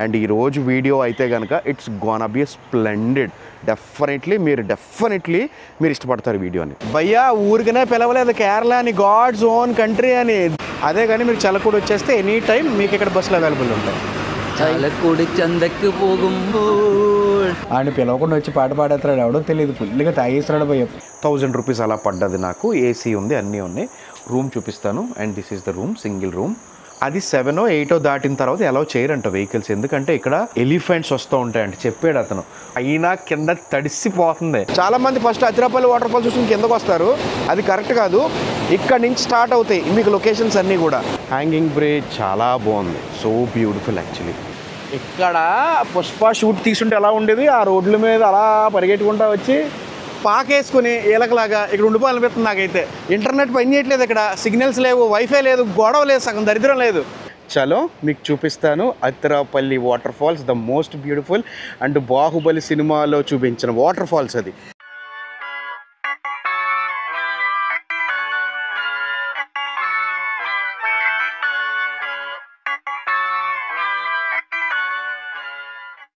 And ఈరోజు video అయితే కనుక it's gonna B splendid. Definitely మీరు ఇష్టపడతారు వీడియోని. భయ్యా ఊరికనే పిలవలేదు కేరళ అని, గాడ్స్ ఓన్ కంట్రీ అని. అదే కానీ మీరు చలకూడ వచ్చేస్తే ఎనీ టైం మీకు ఇక్కడ బస్సులు అవైలబుల్ ఉంటాయి. చలకూడి చందక్కి పోగుంబోల్ ఆయన పిలవకుండా వచ్చి పాట పాడేస్తాడు, ఎవడో తెలియదు, ఫుల్గా తాగేస్తున్నాడు భయ్య. 1000 రూపీస్ అలా పడ్డది నాకు. ఏసీ ఉంది, అన్నీ ఉన్నాయి. రూమ్ చూపిస్తాను. And this is the room, single room. అది 7 or 8 దాటిన తర్వాత ఎలా చేయరంట వెహికల్స్, ఎందుకంటే ఇక్కడ ఎలిఫెంట్స్ వస్తూ ఉంటాయంట చెప్పాడు అతను. అయినా కింద తడిసిపోతుంది. చాలా మంది ఫస్ట్ అతిరాపల్లి వాటర్ ఫాల్స్ చూసి కిందకు వస్తారు, అది కరెక్ట్ కాదు. ఇక్కడ నుంచి స్టార్ట్ అవుతాయి మీకు లొకేషన్స్ అన్నీ కూడా. హ్యాంగింగ్ బ్రిడ్జ్ చాలా బాగుంది, సో బ్యూటిఫుల్ యాక్చువల్లీ. ఇక్కడ పుష్ప షూట్ తీసుంటే ఎలా ఉండేది, ఆ రోడ్ల మీద అలా పరిగెట్టుకుంటా వచ్చి పాకేసుకుని ఏలకలాగా ఇక్కడ ఉండిపోవాలనిపిస్తుంది నాకైతే. ఇంటర్నెట్ పని చేయట్లేదు ఇక్కడ, సిగ్నల్స్ లేవు, వైఫై లేదు, గొడవ లేదు, సగం దరిద్రం లేదు. చలో మీకు చూపిస్తాను Athirappilly water falls, the most beautiful. And Baahubali సినిమాలో చూపించిన వాటర్ ఫాల్స్ అది.